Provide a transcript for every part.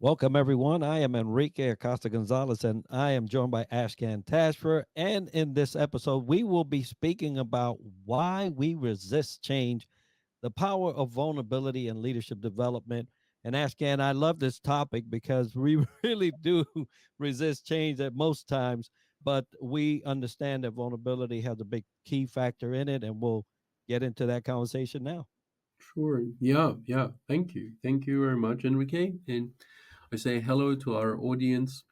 Welcome, everyone. I am Enrique Acosta Gonzales, and I am joined by Ashkan Tashvir. And in this episode, we will be speaking about why we resist change, the power of vulnerability and leadership development. And Ashkan, I love this topic because we really do resist change at most times, but we understand that vulnerability has a big key factor in it, and we'll get into that conversation now. Sure. Yeah. Thank you. Thank you very much, Enrique. And I say hello to our audience.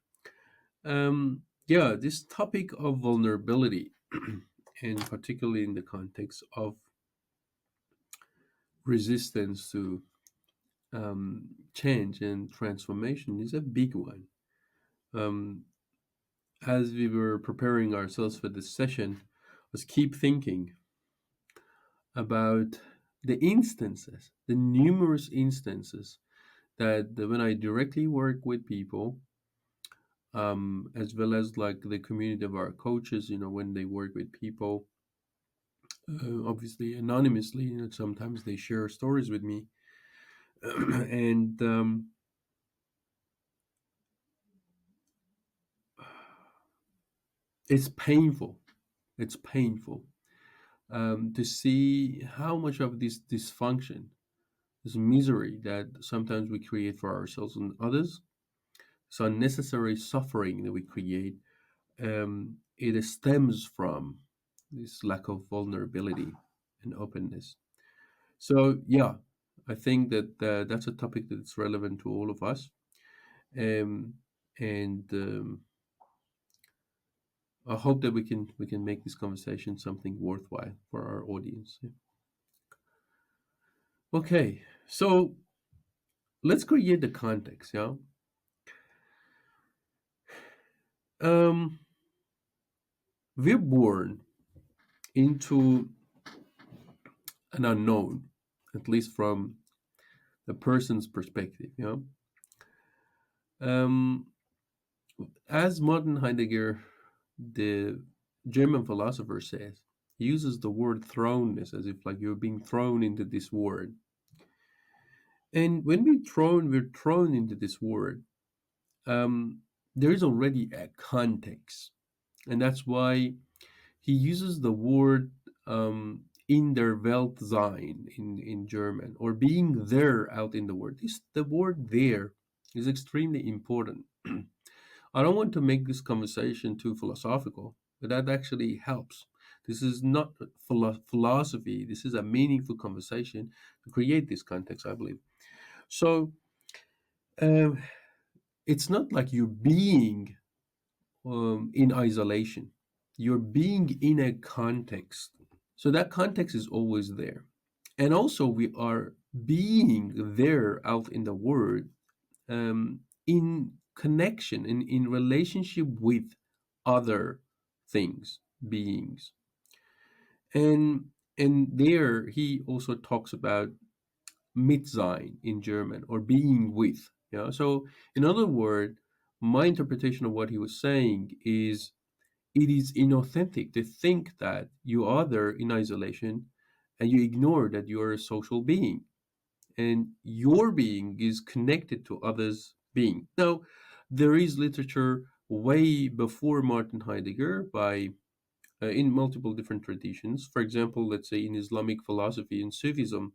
This topic of vulnerability, and particularly in the context of resistance to change and transformation, is a big one. Um, as we were preparing ourselves for this session, was keep thinking about the instances, the numerous instances that when I directly work with people, as well as like the community of our coaches, when they work with people, obviously anonymously, sometimes they share stories with me, and it's painful. It's painful to see how much of this dysfunction, this misery that sometimes we create for ourselves and others, this unnecessary suffering that we create, it stems from this lack of vulnerability and openness. So yeah, I think that that's a topic that's relevant to all of us, um, and I hope that we can make this conversation something worthwhile for our audience. Yeah. Okay, so let's create the context. Yeah, um, we're born into an unknown, at least from the person's perspective. Um, as Martin Heidegger, the German philosopher, says, he uses the word thrownness as if like you're being thrown into this word. And when we're thrown into this word. Um, there is already a context, and that's why he uses the word in der Welt sein in German, or being there out in the world. The word there is extremely important. I don't want to make this conversation too philosophical, but that actually helps. This is not philosophy. This is a meaningful conversation to create this context, I believe. So um, it's not like you're being in isolation. You're being in a context. So that context is always there. And also, we are being there out in the world, in connection, in relationship with other things, beings. And there he also talks about Mitsein in German, or being with. So in other words, my interpretation of what he was saying is it is inauthentic to think that you are there in isolation and you ignore that you are a social being and your being is connected to others' being. Now, there is literature way before Martin Heidegger by in multiple different traditions. For example, let's say in Islamic philosophy and Sufism,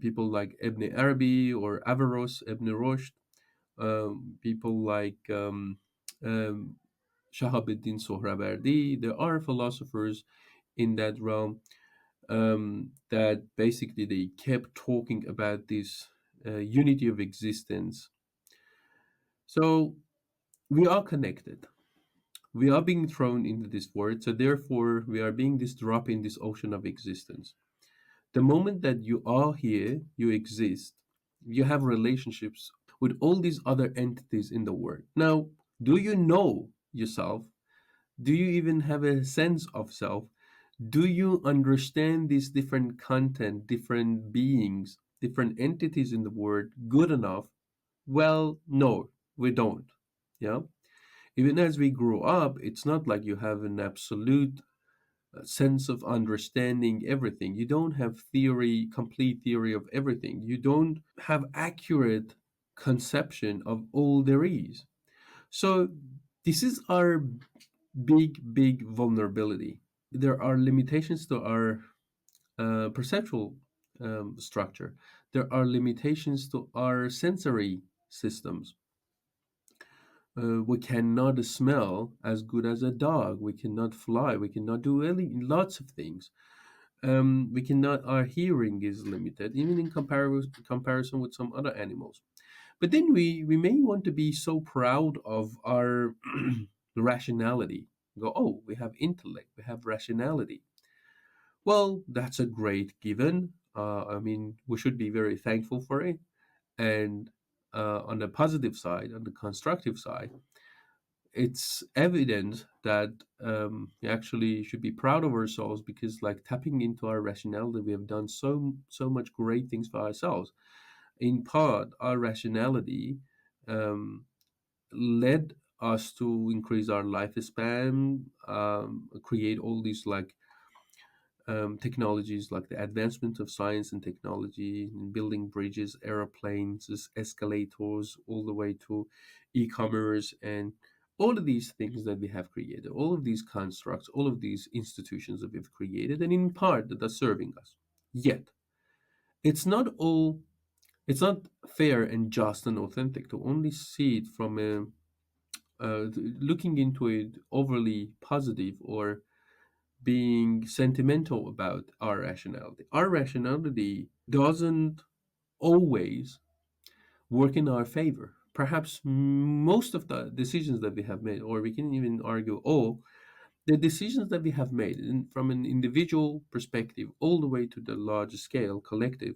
people like Ibn Arabi or Averroes, Ibn Rushd, people like um, Shahabuddin Sohrawardi. There are philosophers in that realm that basically they kept talking about this unity of existence. So we are connected. We are being thrown into this world, so therefore we are being this drop in this ocean of existence. The moment that you are here, you exist. You have relationships with all these other entities in the world. Now, do you know yourself? Do you even have a sense of self? Do you understand these different content, different beings, different entities in the world good enough? Well, no, we don't. Yeah. Even as we grow up, it's not like you have an absolute sense of understanding everything. You don't have theory, complete theory of everything. You don't have accurate conception of all there is. So this is our big vulnerability. There are limitations to our perceptual structure. There are limitations to our sensory systems. We cannot smell as good as a dog. We cannot fly. We cannot do lots of things. We cannot. Our hearing is limited, even in comparison with some other animals. But then we may want to be so proud of our rationality. Go, oh, we have intellect, we have rationality. Well, that's a great given. I mean, we should be very thankful for it. And on the positive side, on the constructive side, it's evident that we actually should be proud of ourselves because, like tapping into our rationality, we have done so much great things for ourselves. In part, our rationality um, led us to increase our lifespan, create all these like technologies like the advancement of science and technology, in building bridges, airplanes, escalators, all the way to e-commerce and all of these things that we have created, all of these constructs, all of these institutions that we've created, and in part that are serving us. Yet, it's not all. It's not fair and just and authentic to only see it from a looking into it overly positive or being sentimental about our rationality. Our rationality doesn't always work in our favor. Perhaps most of the decisions that we have made, or we can even argue all the decisions that we have made from an individual perspective all the way to the large scale collective,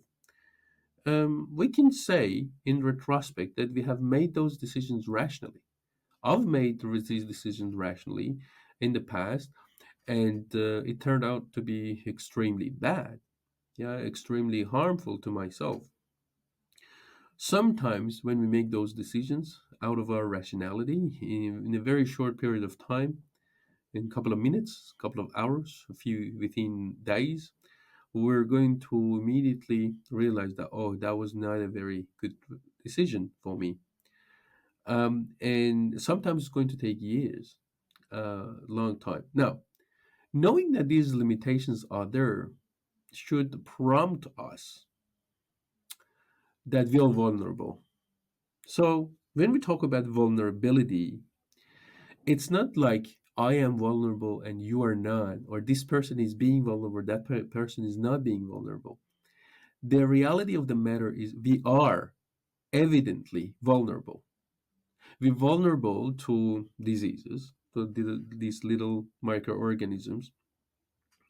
we can say in retrospect that we have made those decisions rationally. I've made these decisions rationally in the past, and it turned out to be extremely bad, yeah, extremely harmful to myself. Sometimes when we make those decisions out of our rationality in a very short period of time, in a couple of minutes, a couple of hours, a few within days, we're going to immediately realize that, oh, that was not a very good decision for me. And sometimes it's going to take years, long time. Now, knowing that these limitations are there should prompt us that we are vulnerable. So, when we talk about vulnerability, it's not like I am vulnerable and you are not, or this person is being vulnerable, that person is not being vulnerable. The reality of the matter is we are evidently vulnerable. We're vulnerable to diseases, to these little microorganisms.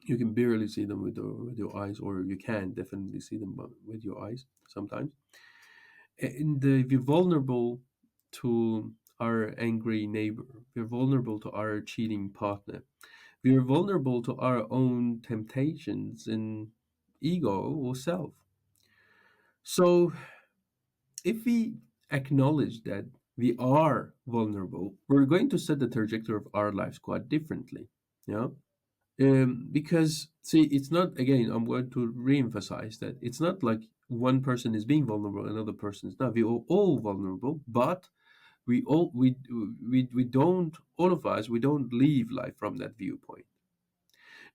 You can barely see them with your eyes, or you can definitely see them with your eyes sometimes. And we're vulnerable to our angry neighbor. We're vulnerable to our cheating partner. We're vulnerable to our own temptations and ego or self. So if we acknowledge that we are vulnerable, we're going to set the trajectory of our lives quite differently. Yeah. Because see, it's not, again, I'm going to re-emphasize that it's not like one person is being vulnerable, another person is not. We are all vulnerable, but we don't, all of us, we don't live life from that viewpoint.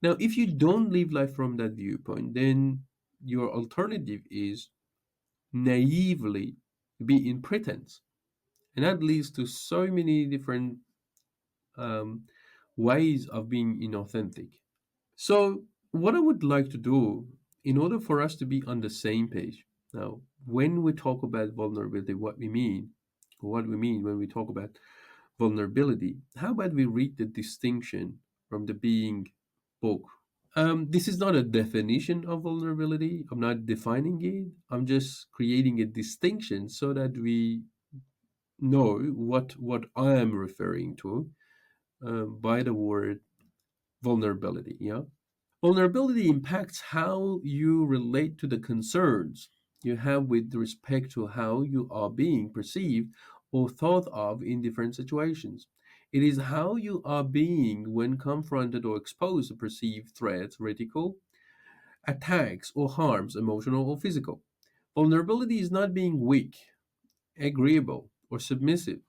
Now, if you don't live life from that viewpoint, then your alternative is naively be in pretense, and that leads to so many different um, ways of being inauthentic. So, what I would like to do in order for us to be on the same page now, when we talk about vulnerability, what we mean when we talk about vulnerability, how about we read the distinction from the Being book? This is not a definition of vulnerability. I'm not defining it. I'm just creating a distinction so that we know what I am referring to by the word vulnerability. Yeah. Vulnerability impacts how you relate to the concerns you have with respect to how you are being perceived or thought of in different situations. It is how you are being when confronted or exposed to perceived threats, ridicule, attacks, or harms, emotional or physical. Vulnerability is not being weak. agreeable, or submissive.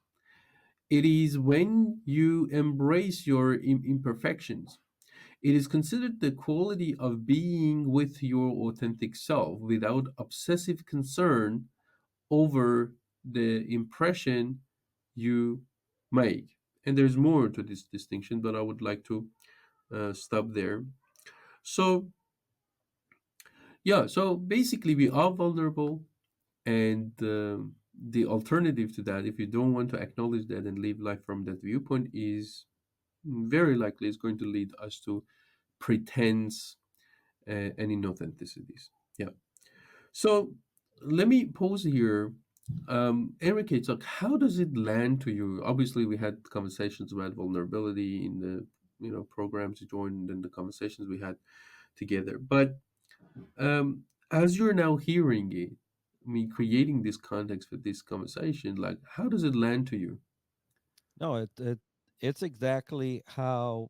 It is when you embrace your imperfections. It is considered the quality of being with your authentic self without obsessive concern over the impression you make. And there's more to this distinction, but I would like to stop there. So, yeah, so basically, we are vulnerable, and the alternative to that, if you don't want to acknowledge that and live life from that viewpoint, is very likely is going to lead us to pretense and inauthenticities. Yeah. So let me pause here. Enrique, so how does it land to you? Obviously, we had conversations about vulnerability in the programs you joined and the conversations we had together. But as you're now hearing it, I mean, creating this context for this conversation, like how does it land to you? No, it's exactly how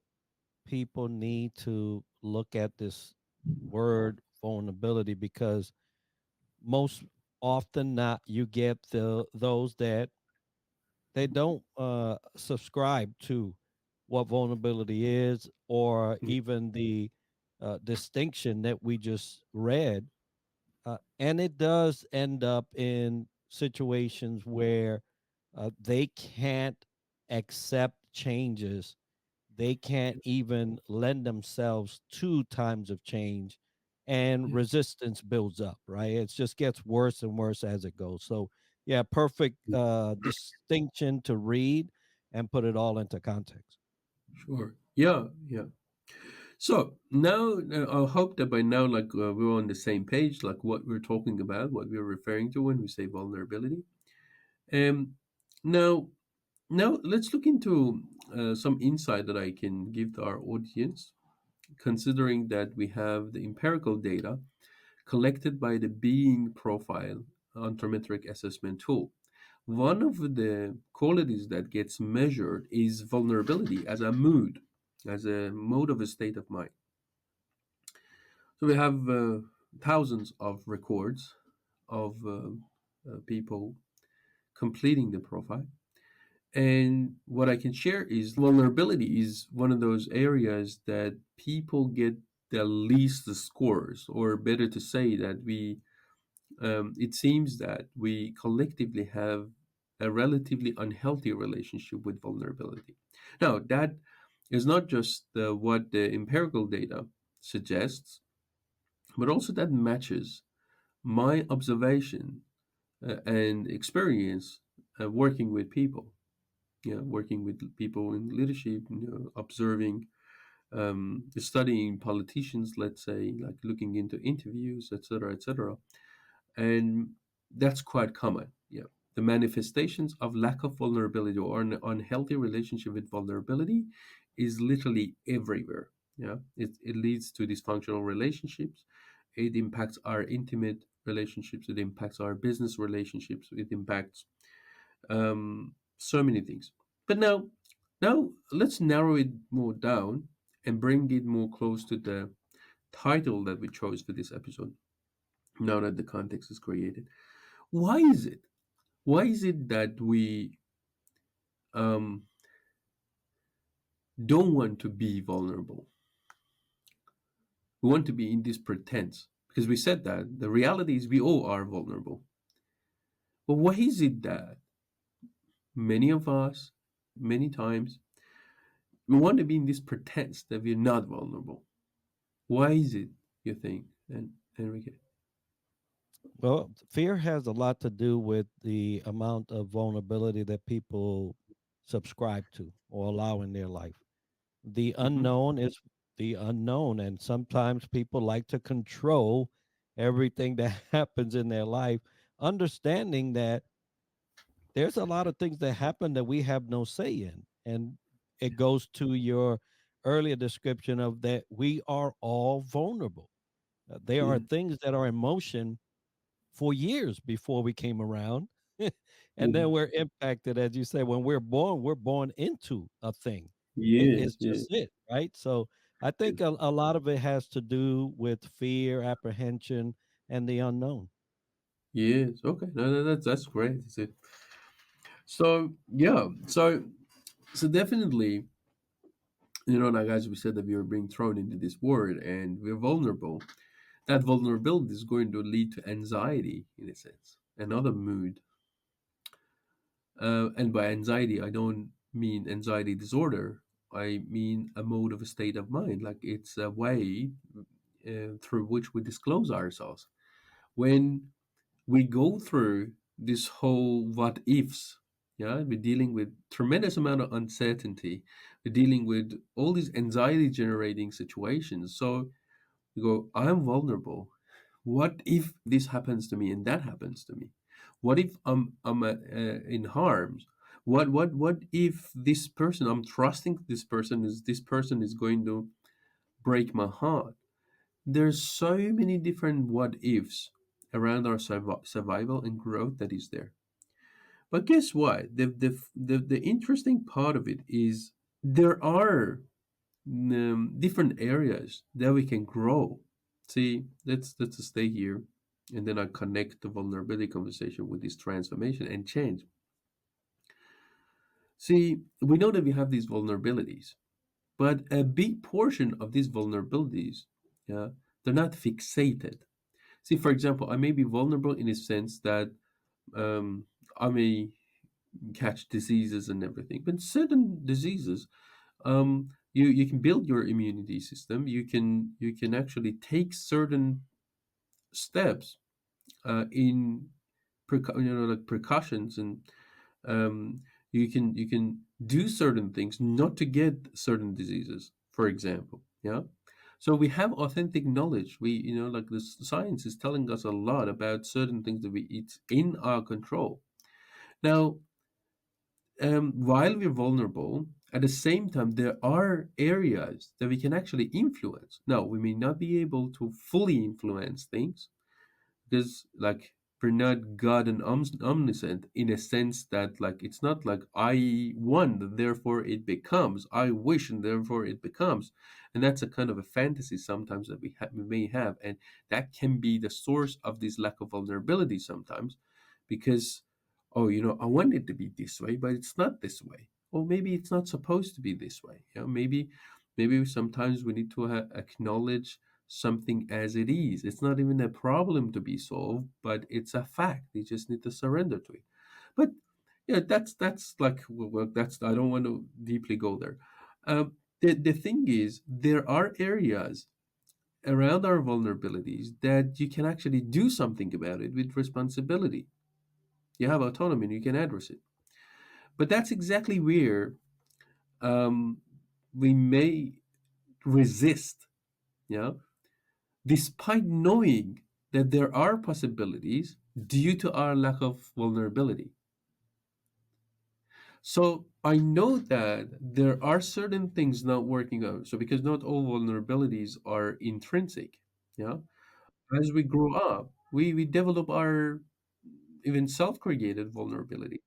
people need to look at this word vulnerability, because most often not you get those that they don't subscribe to what vulnerability is, or Mm, even the distinction that we just read. And it does end up in situations where they can't accept changes. They can't even lend themselves to times of change, and yeah, resistance builds up, right? It just gets worse and worse as it goes. So, yeah, perfect distinction to read and put it all into context. sure. Yeah, yeah. So now I hope that by now, like we're on the same page, like what we're talking about, what we're referring to when we say vulnerability. Um, now, now let's look into some insight that I can give to our audience, considering that we have the empirical data collected by the Being Profile Anthropometric Assessment Tool. One of the qualities that gets measured is vulnerability as a mood, as a mode of a state of mind. So we have thousands of records of people completing the profile. And what I can share is vulnerability is one of those areas that people get the least scores, or better to say that it seems that we collectively have a relatively unhealthy relationship with vulnerability. Now, that is not just what the empirical data suggests, but also that matches my observation and experience working with people. Yeah, working with people in leadership, observing, studying politicians, let's say, like looking into interviews, etc., etc. And that's quite common. Yeah, the manifestations of lack of vulnerability or an unhealthy relationship with vulnerability is literally everywhere. Yeah, it leads to dysfunctional relationships. It impacts our intimate relationships. It impacts our business relationships. It impacts so many things. But now let's narrow it more down and bring it more close to the title that we chose for this episode. Now that the context is created, why is it? Why is it that we um, don't want to be vulnerable? We want to be in this pretense because we said that the reality is we all are vulnerable. But why is it that many of us, many times, we want to be in this pretense that we're not vulnerable? Why is it, you think, and Enrique? Well, fear has a lot to do with the amount of vulnerability that people subscribe to or allow in their life. The Hmm. unknown is the unknown, and sometimes people like to control everything that happens in their life, understanding that there's a lot of things that happen that we have no say in. And it goes to your earlier description of that we are all vulnerable. There are Yeah, things that are in motion for years before we came around. And yeah, then we're impacted, as you say, when we're born into a thing. yeah, It's yeah. just it, right? So I think a lot of it has to do with fear, apprehension, and the unknown. Yes. Okay. No, no, that's great. Is it? So yeah. So definitely, like as we said, that we are being thrown into this world and we're vulnerable. That vulnerability is going to lead to anxiety, in a sense, another mood. And by anxiety, I don't mean anxiety disorder. I mean a mode of a state of mind. Like it's a way through which we disclose ourselves. When we go through this whole what ifs, yeah, we're dealing with tremendous amount of uncertainty. We're dealing with all these anxiety generating situations. So you go, I'm vulnerable. What if this happens to me and that happens to me? What if I'm in harms? What if this person, I'm trusting this person is going to break my heart? There's so many different what ifs around our survival and growth that is there. But guess what? The interesting part of it is there are different areas that we can grow. See, let's stay here, and then I connect the vulnerability conversation with this transformation and change. See, we know that we have these vulnerabilities, but a big portion of these vulnerabilities, yeah, they're not fixated. See, for example, I may be vulnerable in a sense that um, I may catch diseases and everything, but certain diseases, you can build your immunity system. You can actually take certain steps in like precautions, and um, you can do certain things not to get certain diseases, for example. Yeah. So we have authentic knowledge. We, like the science is telling us a lot about certain things that we eat in our control. Now, while we're vulnerable, at the same time, there are areas that we can actually influence. Now, we may not be able to fully influence things because, like, we're not God and omniscient in a sense that, like, it's not like I want, therefore it becomes. I wish, and therefore it becomes. And that's a kind of a fantasy sometimes that we may have, and that can be the source of this lack of vulnerability sometimes, because oh, I want it to be this way, but it's not this way. Or maybe it's not supposed to be this way. Maybe sometimes we need to acknowledge something as it is. It's not even a problem to be solved, but it's a fact. You just need to surrender to it. But yeah, that's like, well, that's, I don't want to deeply go there. The thing is, there are areas around our vulnerabilities that you can actually do something about it with responsibility. You have autonomy and you can address it. But that's exactly where um, we may resist, yeah, despite knowing that there are possibilities due to our lack of vulnerability. So I know that there are certain things not working out. So because not all vulnerabilities are intrinsic, yeah. As we grow up, we develop our even self-created vulnerability.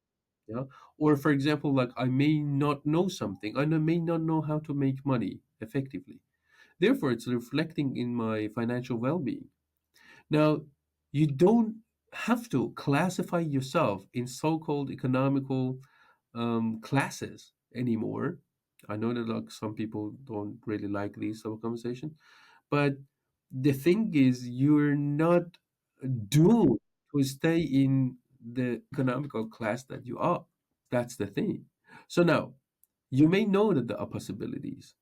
Yeah. Or for example, like I may not know something, may not know how to make money effectively. Therefore, it's reflecting in my financial well-being. Now, you don't have to classify yourself in so-called economical classes anymore. I know that like some people don't really like these sort of conversations, but the thing is, you're not doomed to stay in the economical class that you are. That's the thing. So now, you may know that there are possibilities,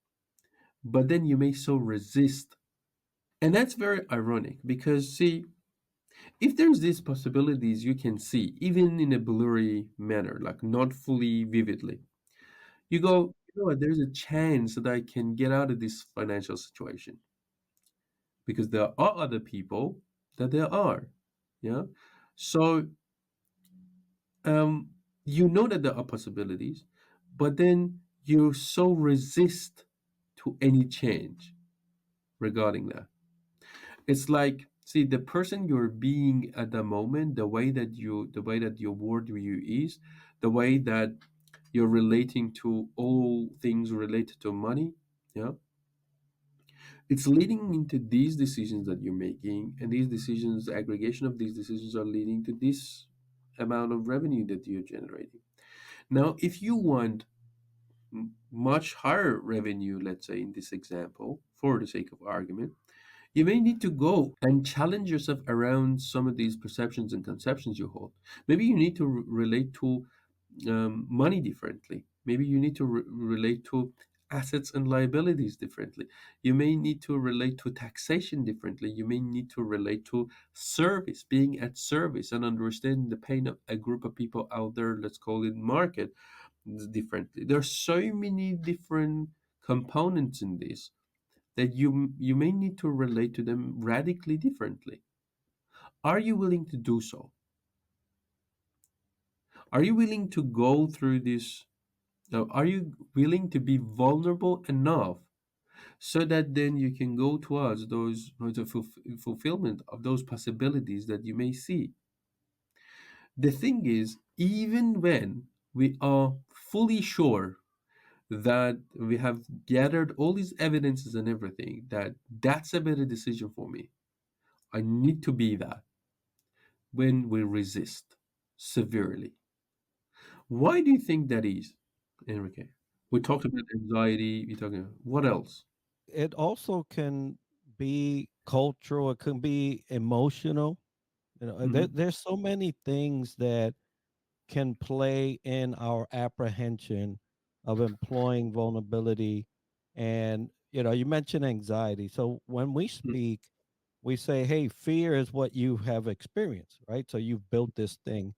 but then you may so resist. And that's very ironic because, see, if there's these possibilities you can see, even in a blurry manner, like not fully vividly, you go, you know what, there's a chance that I can get out of this financial situation because there are other people that there are. Yeah. So, um, you know that there are possibilities, but then you so resist to any change regarding that. It's like, see, the person you're being at the moment, the way that your worldview is, the way that you're relating to all things related to money, yeah, It's leading into these decisions that you're making, and these decisions, the aggregation of these decisions are leading to this amount of revenue that you're generating. Now, if you want much higher revenue, let's say in this example, for the sake of argument, you may need to go and challenge yourself around some of these perceptions and conceptions you hold. Maybe you need to relate to money differently. Maybe you need to relate to assets and liabilities differently. You may need to relate to taxation differently. You may need to relate to service, being at service, and understanding the pain of a group of people out there, let's call it market, differently. There are so many different components in this that you may need to relate to them radically differently. Are you willing to do so? Are you willing to go through this? Are you willing to be vulnerable enough so that then you can go towards those the fulfillment of those possibilities that you may see? The thing is, even when we are fully sure that we have gathered all these evidences and everything, that that's a better decision for me, I need to be that, when we resist severely. Why do you think that is, Enrique? We talked about anxiety. We talking about what else? It also can be cultural, it can be emotional. Hmm. There's so many things that can play in our apprehension of employing vulnerability. And you mentioned anxiety. So when we speak, we say, hey, fear is what you have experienced, right? So you've built this thing.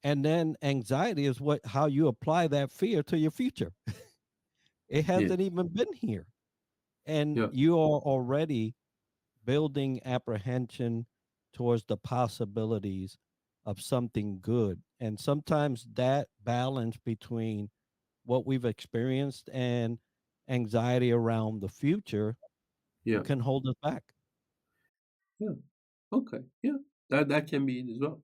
And then anxiety is what how you apply that fear to your future. It Yes. hasn't even been here. And Yeah. you are already building apprehension towards the possibilities of something good. And sometimes that balance between what we've experienced and anxiety around the future Yeah. can hold us back. Yeah. Okay. Yeah. That can be it as well.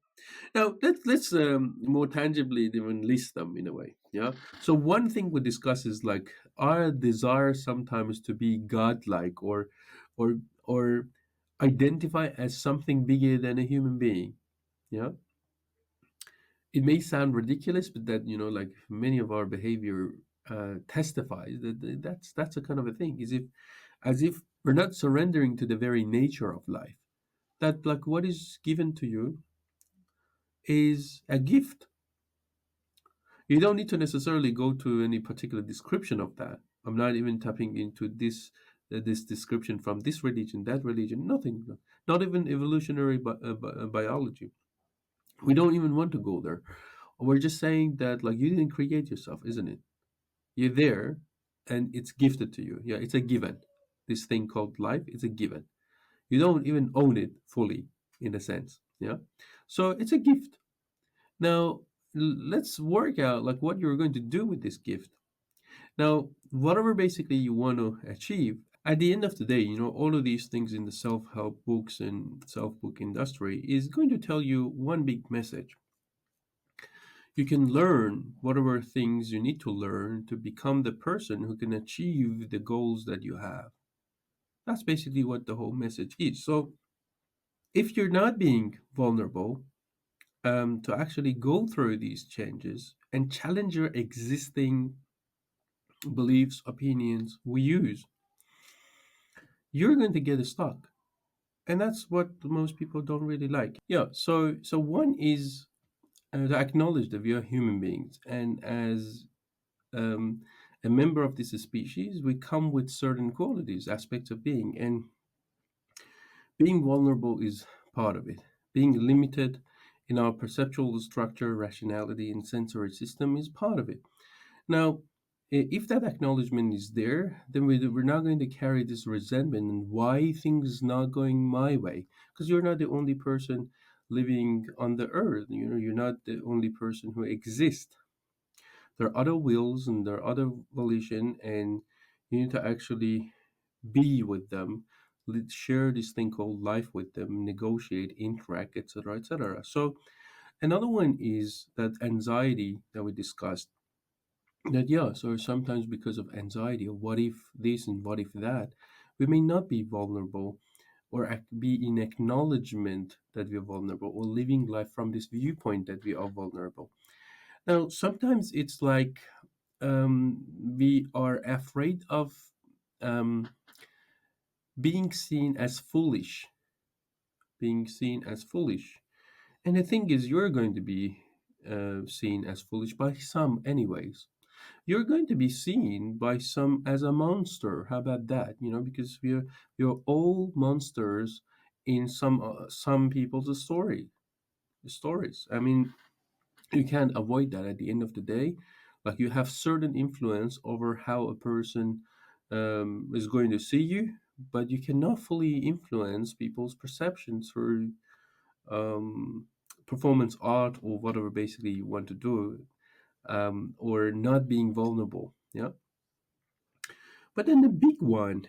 Now let's more tangibly even list them in a way. Yeah. So one thing we discuss is like our desire sometimes to be godlike or or identify as something bigger than a human being. Yeah. It may sound ridiculous, but that like many of our behavior testifies that that's a kind of a thing. Is if as if we're not surrendering to the very nature of life. That like what is given to you is a gift. You don't need to necessarily go to any particular description of that. I'm not even tapping into this description from this religion, that religion, nothing, not even evolutionary biology. We don't even want to go there. We're just saying that like you didn't create yourself, isn't it? You're there, and it's gifted to you. Yeah, it's a given. This thing called life is a given. You don't even own it fully, in a sense. Yeah, so it's a gift. Now, let's work out like what you're going to do with this gift. Now, whatever basically you want to achieve, at the end of the day, all of these things in the self-help books and self-book industry is going to tell you one big message. You can learn whatever things you need to learn to become the person who can achieve the goals that you have. That's basically what the whole message is. So, if you're not being vulnerable, to actually go through these changes and challenge your existing beliefs, opinions we use, you're going to get stuck. And that's what most people don't really like. Yeah, so one is to acknowledge that we are human beings, and as um, a member of this species, we come with certain qualities, aspects of being, and being vulnerable is part of it. Being limited in our perceptual structure, rationality, and sensory system is part of it. Now, if that acknowledgement is there, then we're not going to carry this resentment and why things not going my way, because you're not the only person living on the earth. You're not the only person who exists. There are other wills and there are other volition, and you need to actually be with them, share this thing called life with them, negotiate, interact, etc., etc. So another one is that anxiety that we discussed. That yeah, so sometimes because of anxiety, or what if this and what if that, We may not be vulnerable or be in acknowledgement that we are vulnerable or living life from this viewpoint that we are vulnerable. Now, sometimes it's like we are afraid of um, being seen as foolish, being seen as foolish. And the thing is, you're going to be seen as foolish by some, anyways. You're going to be seen by some as a monster. How about that? Because we're all monsters in some people's stories. I mean, you can't avoid that at the end of the day. Like, you have certain influence over how a person is going to see you, but you cannot fully influence people's perceptions through um, performance art or whatever basically you want to do, or not being vulnerable. Yeah. But then the big one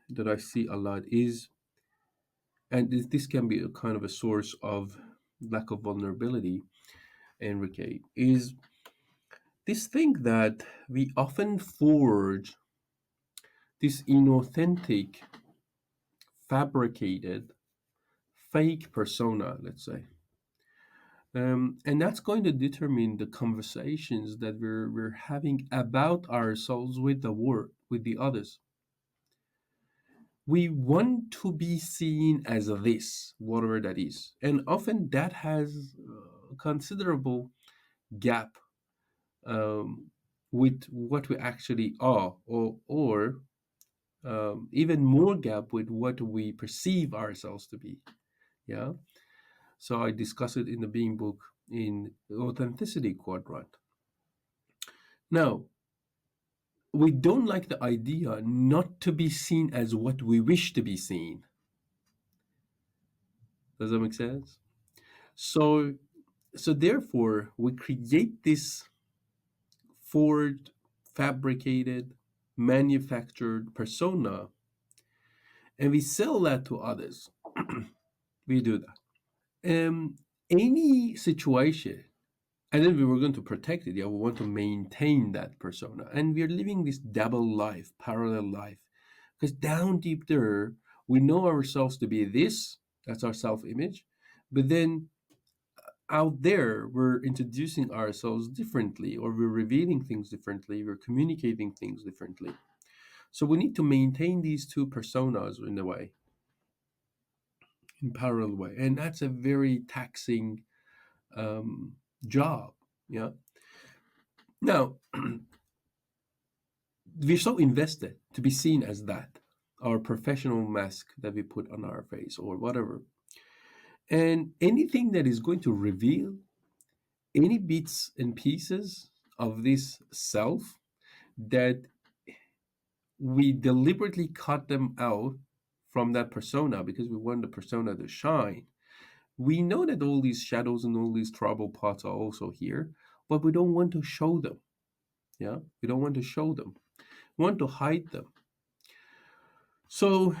that I see a lot is, and this can be a kind of a source of lack of vulnerability, Enrique, is this thing that we often forge this inauthentic, fabricated, fake persona, let's say. And that's going to determine the conversations that we're having about ourselves with the world, with the others. We want to be seen as this, whatever that is. And often that has a considerable gap um, with what we actually are, or even more gap with what we perceive ourselves to be. Yeah. So I discuss it in the Being book in Authenticity Quadrant. Now, we don't like the idea not to be seen as what we wish to be seen. Does that make sense? So, so therefore, we create this forged, fabricated, manufactured persona, and we sell that to others. We do that. Any situation, and then we were going to protect it. Yeah, we want to maintain that persona, and we are living this double life, parallel life, because down deep there, we know ourselves to be this. That's our self-image, but then out there, we're introducing ourselves differently, or we're revealing things differently, we're communicating things differently. So we need to maintain these two personas in a way, in parallel way, and that's a very taxing um, job. Yeah. Now, we're so invested to be seen as that, our professional mask that we put on our face or whatever. And anything that is going to reveal any bits and pieces of this self that we deliberately cut them out from that persona because we want the persona to shine. We know that all these shadows and all these trouble parts are also here, but we don't want to show them. Yeah, we don't want to show them. We want to hide them. So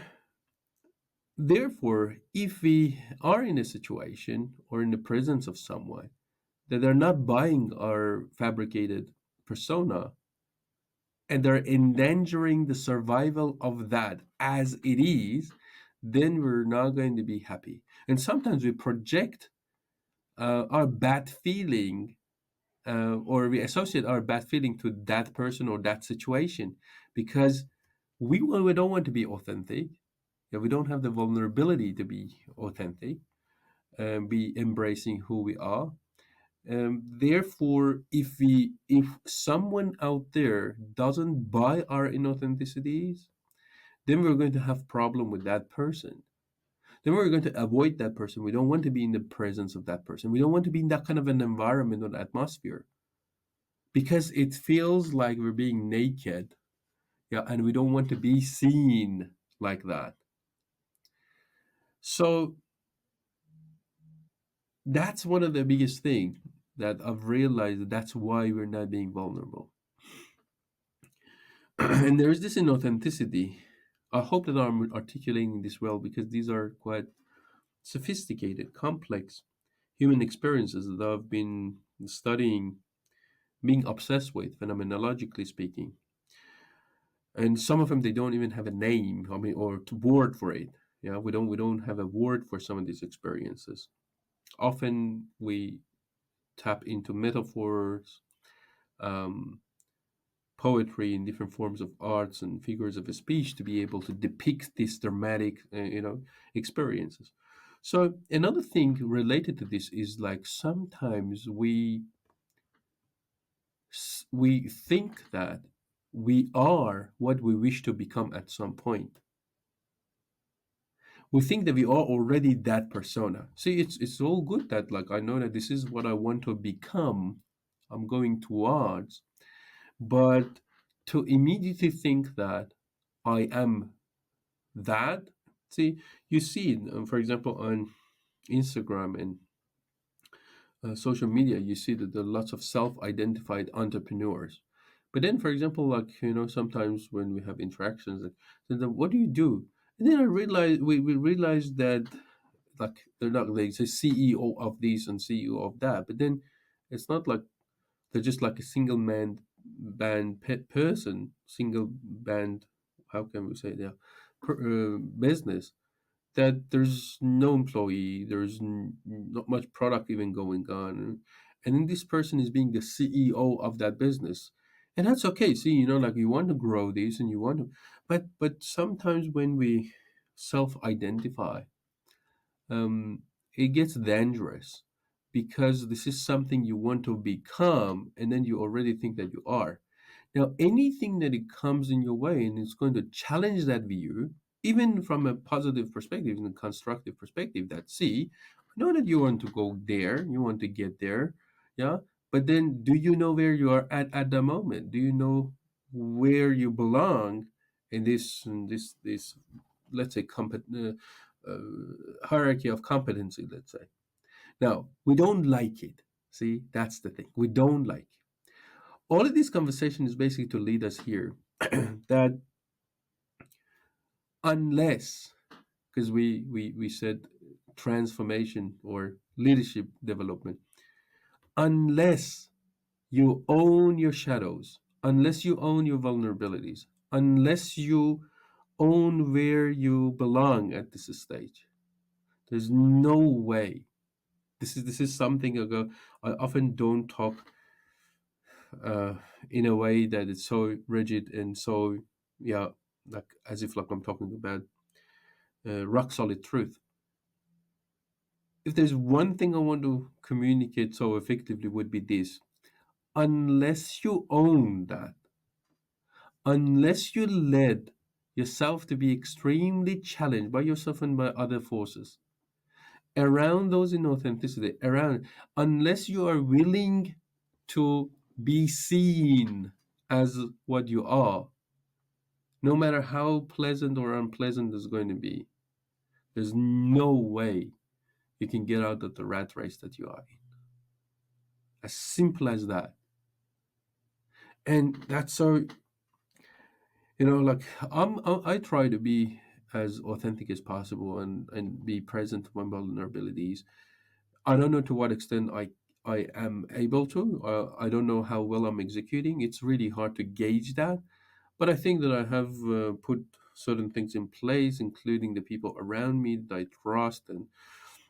therefore, if we are in a situation or in the presence of someone that are not buying our fabricated persona and they're endangering the survival of that as it is, then we're not going to be happy. And sometimes we project our bad feeling, or we associate our bad feeling to that person or that situation because we don't want to be authentic. Yeah, we don't have the vulnerability to be authentic, be embracing who we are. Therefore, if someone out there doesn't buy our inauthenticities, then we're going to have problem with that person. Then we're going to avoid that person. We don't want to be in the presence of that person. We don't want to be in that kind of an environment or atmosphere because it feels like we're being naked. Yeah, and we don't want to be seen like that. So that's one of the biggest things that I've realized, that's why we're not being vulnerable. And there's this inauthenticity. I hope that I'm articulating this well because these are quite sophisticated, complex human experiences that I've been studying, being obsessed with, phenomenologically speaking. and some of them they don't even have a name. I mean, or word for it. Yeah, we don't have a word for some of these experiences. Often we tap into metaphors, um, poetry, in different forms of arts and figures of speech to be able to depict these dramatic, experiences. So another thing related to this is like sometimes we think that we are what we wish to become at some point. We think that we are already that persona. See, it's all good that like I know that this is what I want to become. I'm going towards, but to immediately think that I am that. See, you see it, for example, on Instagram and social media, you see that there are lots of self-identified entrepreneurs. But then, for example, like sometimes when we have interactions, like, then what do you do? And then I realize we realize that like they're not like say CEO of this and CEO of that, but then it's not like they're just like a single man band person, single band. How can we say that? Business that there's no employee, there's not much product even going on, and then this person is being the CEO of that business, and that's okay. See, like you want to grow this and you want to, but sometimes when we self-identify, um, it gets dangerous because this is something you want to become, and then you already think that you are. Now, anything that it comes in your way and it's going to challenge that view, even from a positive perspective and a constructive perspective, that see, I know that you want to go there, you want to get there, yeah. But then, do you know where you are at the moment? Do you know where you belong in this let's say hierarchy of competency? Let's say. Now we don't like it. See, that's the thing. We don't like it. All of this conversation is basically to lead us here that unless, because we said transformation or leadership development, unless you own your shadows, unless you own your vulnerabilities, unless you own where you belong at this stage, there's no way. This is something I often don't talk uh, in a way that it's so rigid and so, yeah, like as if like I'm talking about rock solid truth. If there's one thing I want to communicate so effectively would be this: unless you own that, unless you led yourself to be extremely challenged by yourself and by other forces around those inauthenticity, around, unless you are willing to be seen as what you are, no matter how pleasant or unpleasant it's going to be, there's no way you can get out of the rat race that you are in. As simple as that. And that's so, like I try to be as authentic as possible and be present to my vulnerabilities. I don't know to what extent I am able to. I don't know how well I'm executing. It's really hard to gauge that. But I think that I have put certain things in place, including the people around me that I trust, and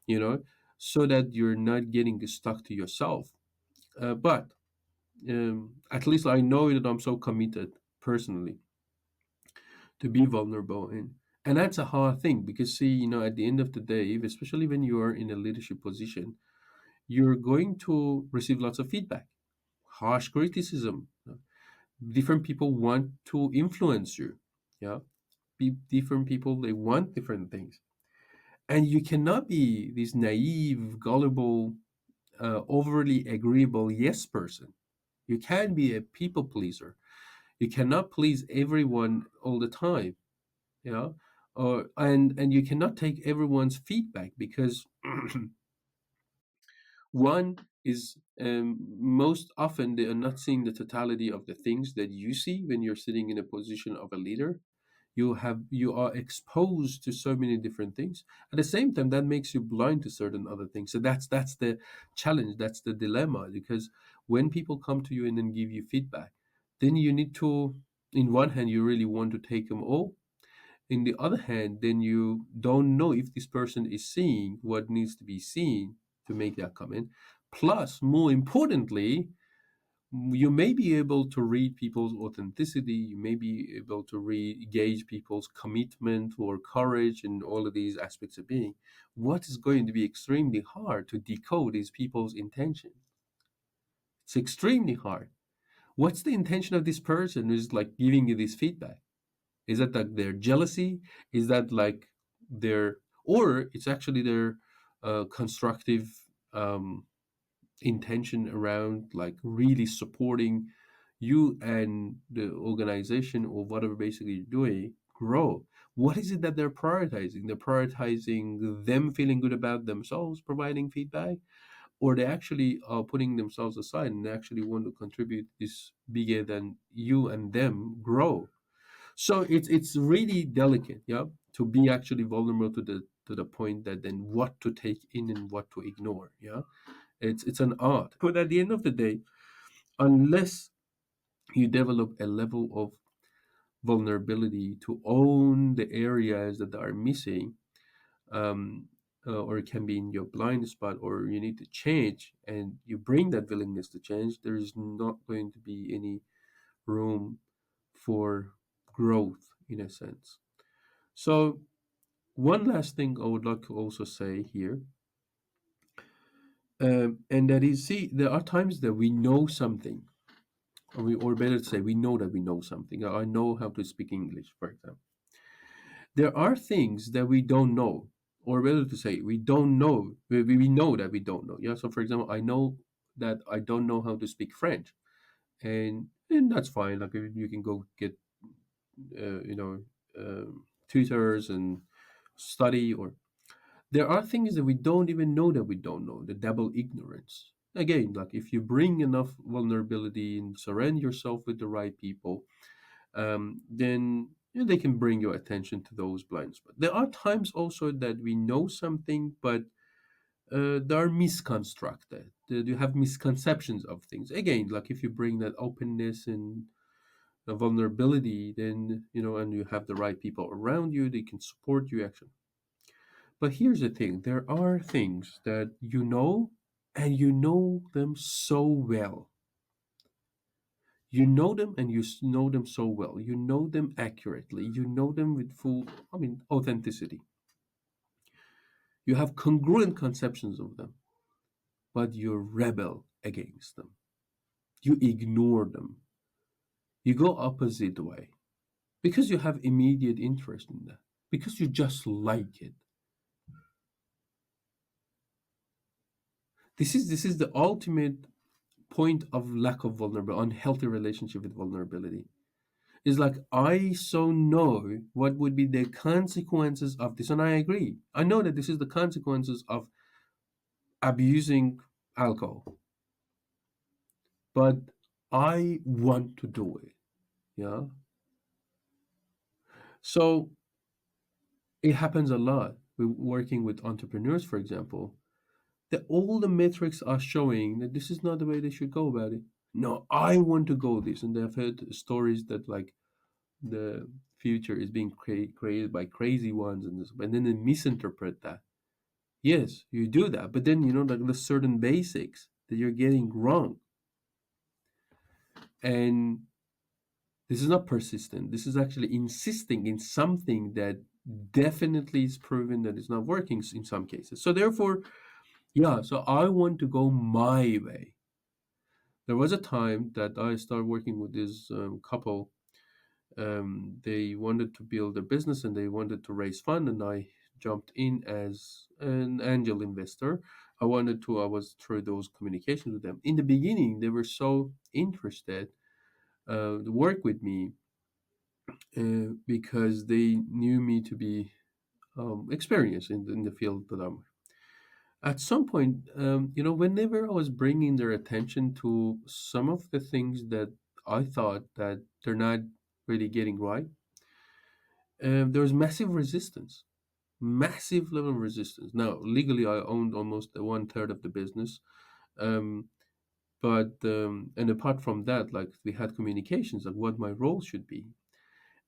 you know, so that you're not getting stuck to yourself. But at least I know that I'm so committed personally to be vulnerable, and that's a hard thing because see, at the end of the day, especially when you are in a leadership position, you're going to receive lots of feedback, harsh criticism. Different people want to influence you. Yeah, different people, they want different things, and you cannot be this naive, gullible, overly agreeable yes person. You can be a people pleaser. You cannot please everyone all the time. Yeah, and you cannot take everyone's feedback because one is, most often they are not seeing the totality of the things that you see when you're sitting in a position of a leader. You are exposed to so many different things. At the same time, that makes you blind to certain other things. So that's the challenge, that's the dilemma, because when people come to you and then give you feedback, then you need to In one hand, you really want to take them all. In the other hand, then you don't know if this person is seeing what needs to be seen to make that comment. Plus, more importantly, you may be able to read people's authenticity. You may be able to gauge people's commitment or courage and all of these aspects of being. What is going to be extremely hard to decode is people's intention. It's extremely hard. What's the intention of this person who's like giving you this feedback? Is that like their jealousy? Is that like their, or it's actually their constructive um, intention around like really supporting you and the organization or whatever basically you're doing grow? What is it that they're prioritizing? They're prioritizing them feeling good about themselves, providing feedback, or they actually are putting themselves aside and actually want to contribute this bigger than you and them grow. So it's really delicate, yeah, to be actually vulnerable to the point that then what to take in and what to ignore, yeah. It's an art, but at the end of the day, unless you develop a level of vulnerability to own the areas that are missing, um, or it can be in your blind spot, or you need to change, and you bring that willingness to change, there is not going to be any room for growth in a sense. So one last thing I would like to also say here, and that is, see, there are times that we know something, or better to say, we know that we know something. I know how to speak English, for example. There are things that we don't know, or better to say, we don't know. We know that we don't know. Yeah. So, for example, I know that I don't know how to speak French, and that's fine. Like you can go get, you know, tutors and study, or there are things that we don't even know that we don't know, the double ignorance. Again, like if you bring enough vulnerability and surround yourself with the right people, then they can bring your attention to those blind spots. There are times also that we know something, but they are misconstructed. You have misconceptions of things. Again, like if you bring that openness and vulnerability, then, and you have the right people around you, they can support you actually. But here's the thing, there are things that you know, and you know them so well. You know them, and know them so well. You know them accurately. You know them with full, authenticity. You have congruent conceptions of them, but you rebel against them. You ignore them. You go opposite way because you have immediate interest in that, because you just like it. This is the ultimate point of lack of vulnerability, unhealthy relationship with vulnerability. Is like, I so know what would be the consequences of this, and I agree. I know that this is the consequences of abusing alcohol, but I want to do it. Yeah. So it happens a lot. We're working with entrepreneurs, for example, that all the metrics are showing that this is not the way they should go about it. No, I want to go this. And they've heard stories that like the future is being created by crazy ones, and then they misinterpret that. Yes, you do that, but then like the certain basics that you're getting wrong, and this is not persistent. This is actually insisting in something that definitely is proven that it's not working in some cases. So therefore, yeah. So I want to go my way. There was a time that I started working with this couple. They wanted to build a business and they wanted to raise fund, and I jumped in as an angel investor. I was through those communications with them. In the beginning, they were so interested to work with me because they knew me to be experienced in the field that I'm. At some point, whenever I was bringing their attention to some of the things that I thought that they're not really getting right, there was massive resistance, massive level of resistance. Now, legally, I owned almost one third of the business. Um, But and apart from that, like we had communications of what my role should be.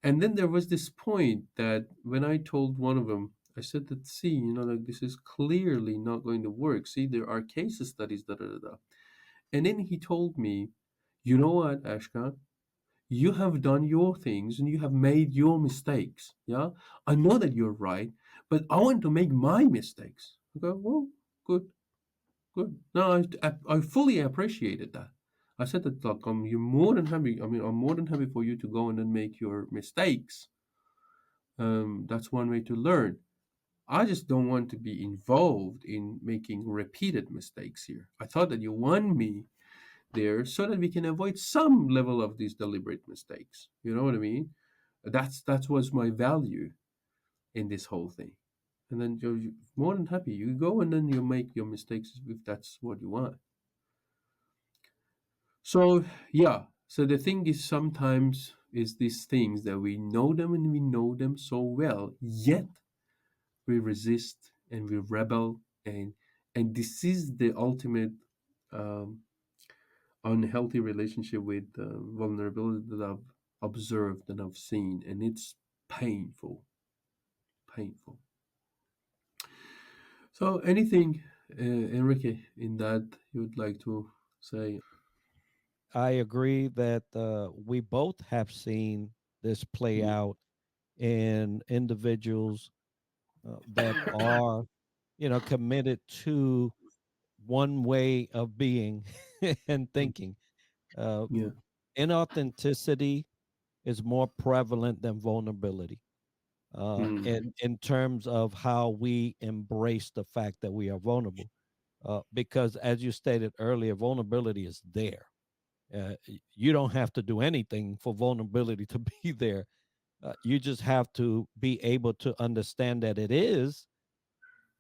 And then there was this point that when I told one of them, I said that, see, like this is clearly not going to work. See, there are case studies, da da da da. And then he told me, you know what, Ashkan, you have done your things and you have made your mistakes. Yeah, I know that you're right, but I want to make my mistakes. I go, well, good, good. No, I fully appreciated that. I said that, look, you're more than happy. I mean, I'm more than happy for you to go and then make your mistakes. That's one way to learn. I just don't want to be involved in making repeated mistakes here. I thought that you want me there so that we can avoid some level of these deliberate mistakes. You know what I mean? That was my value in this whole thing. And then you're more than happy. You go and then you make your mistakes if that's what you want. So yeah. So the thing is sometimes is these things that we know them and we know them so well, yet we resist and we rebel, and this is the ultimate um, unhealthy relationship with vulnerability that I've observed and I've seen, and it's painful, painful. So, anything, Enrique, in that you would like to say? I agree that we both have seen this play Yeah, out in individuals that are, committed to one way of being and thinking. Uh, yeah, Inauthenticity is more prevalent than vulnerability mm, in terms of how we embrace the fact that we are vulnerable. Because, as you stated earlier, vulnerability is there. You don't have to do anything for vulnerability to be there. You just have to be able to understand that it is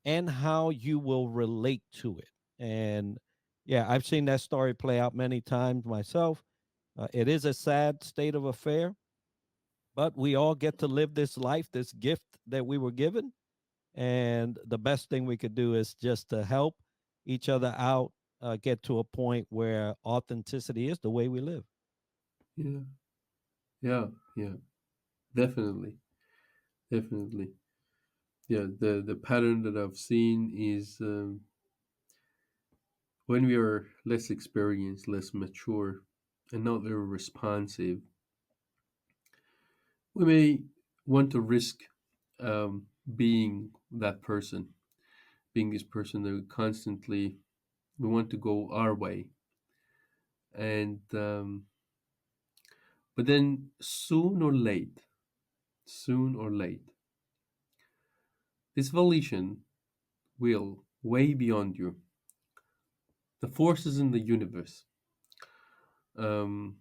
and how you will relate to it. And yeah, I've seen that story play out many times myself. It is a sad state of affair, but we all get to live this life, this gift that we were given. And the best thing we could do is just to help each other out, get to a point where authenticity is the way we live. yeah, yeah, yeah. Definitely, definitely. Yeah, the pattern that I've seen is when we are less experienced, less mature, and not very responsive, we may want to risk being that person, being this person that constantly we want to go our way, and but then soon or late, this volition will way beyond you. The forces in the universe, um,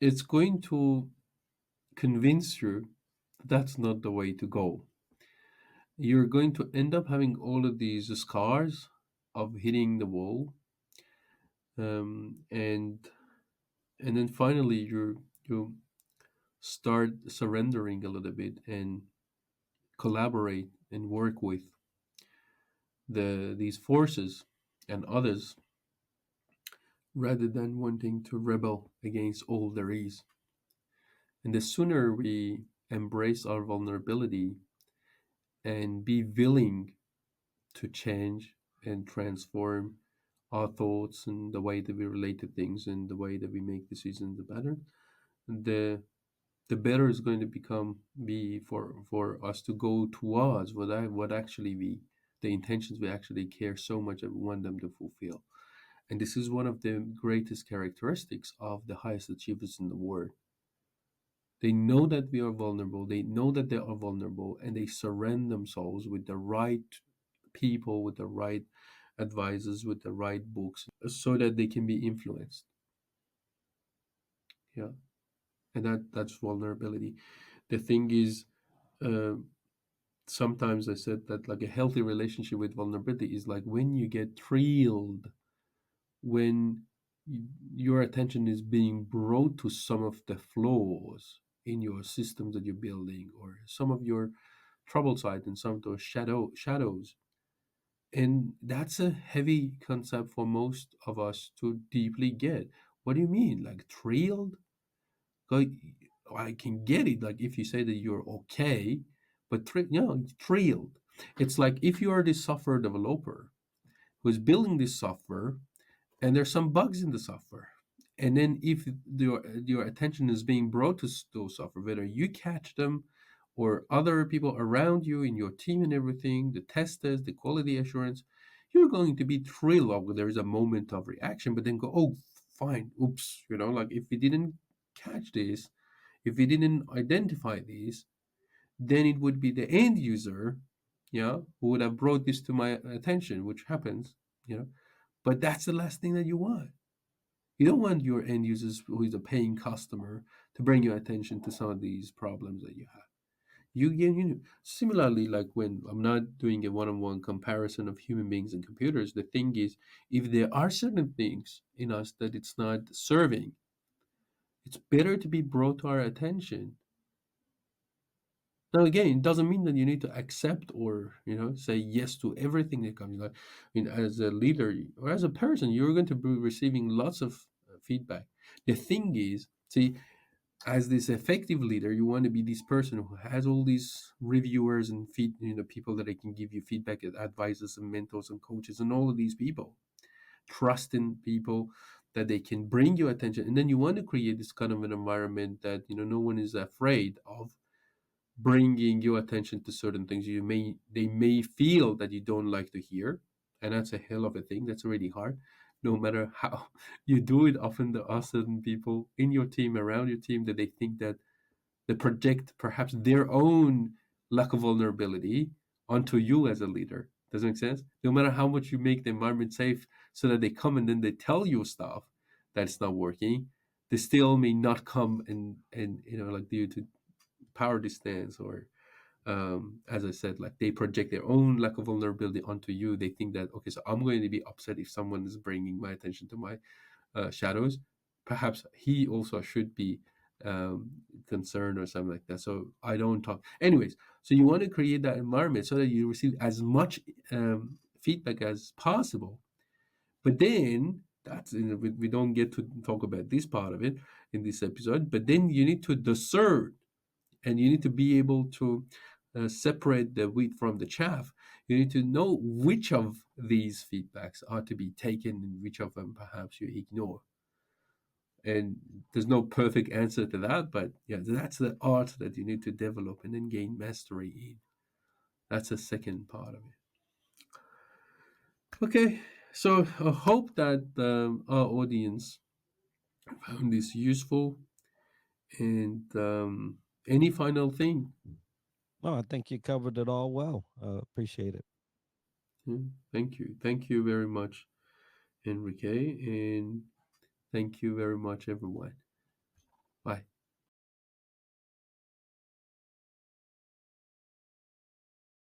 it's going to convince you that that's not the way to go. You're going to end up having all of these scars of hitting the wall, um, and and then finally you start surrendering a little bit and collaborate and work with these forces and others rather than wanting to rebel against all there is. And the sooner we embrace our vulnerability and be willing to change and transform our thoughts and the way that we relate to things and the way that we make decisions, the better, the the better is going to be for us to go towards what actually the intentions we actually care so much that we want them to fulfill. And this is one of the greatest characteristics of the highest achievers in the world. They know that we are vulnerable, they know that they are vulnerable, and they surround themselves with the right people, with the right advisors, with the right books, so that they can be influenced. Yeah, and that's vulnerability. The thing is, uh, sometimes I said that like a healthy relationship with vulnerability is like when you get thrilled, when your attention is being brought to some of the flaws in your systems that you're building, or some of your trouble side and some of those shadows. And that's a heavy concept for most of us to deeply get. What do you mean? Like thrilled? Like, I can get it. Like if you say that you're okay, but thrilled. It's like if you are the software developer who's building this software and there's some bugs in the software. And then if your attention is being brought to those software, whether you catch them or other people around you in your team and everything, the testers, the quality assurance, you're going to be thrilled of there is a moment of reaction, but then go, oh, fine, oops, like if we didn't catch this, if we didn't identify this, then it would be the end user, yeah, who would have brought this to my attention, which happens, you know. But that's the last thing that you want. You don't want your end users, who is a paying customer, to bring your attention to some of these problems that you have. Similarly, like when I'm not doing a one-on-one comparison of human beings and computers, the thing is, if there are certain things in us that it's not serving, it's better to be brought to our attention. Now, again, it doesn't mean that you need to accept or say yes to everything that comes. Like, as a leader or as a person, you're going to be receiving lots of feedback. The thing is, see, as this effective leader, you want to be this person who has all these reviewers and people that they can give you feedback, advisors and mentors and coaches and all of these people, trusting people that they can bring you attention. And then you want to create this kind of an environment that no one is afraid of bringing your attention to certain things they may feel that you don't like to hear. And that's a hell of a thing. That's really hard. No matter how you do it, often there are certain people in your team, around your team, that they think that they project perhaps their own lack of vulnerability onto you as a leader. Does it make sense? No matter how much you make the environment safe so that they come and then they tell you stuff that's not working, they still may not come and like due to power distance or as I said, like they project their own lack of vulnerability onto you. They think that, okay, so I'm going to be upset if someone is bringing my attention to my shadows. Perhaps he also should be um, concerned or something like that. So I don't talk. Anyways, so you want to create that environment so that you receive as much feedback as possible. But then that's we don't get to talk about this part of it in this episode. But then you need to discern and you need to be able to separate the wheat from the chaff. You need to know which of these feedbacks are to be taken and which of them perhaps you ignore. And there's no perfect answer to that, but yeah, that's the art that you need to develop and then gain mastery in. That's the second part of it. Okay, so I hope that our audience found this useful. And any final thing? No, I think you covered it all well. Appreciate it. Yeah, thank you very much, Enrique, and thank you very much, everyone. Bye.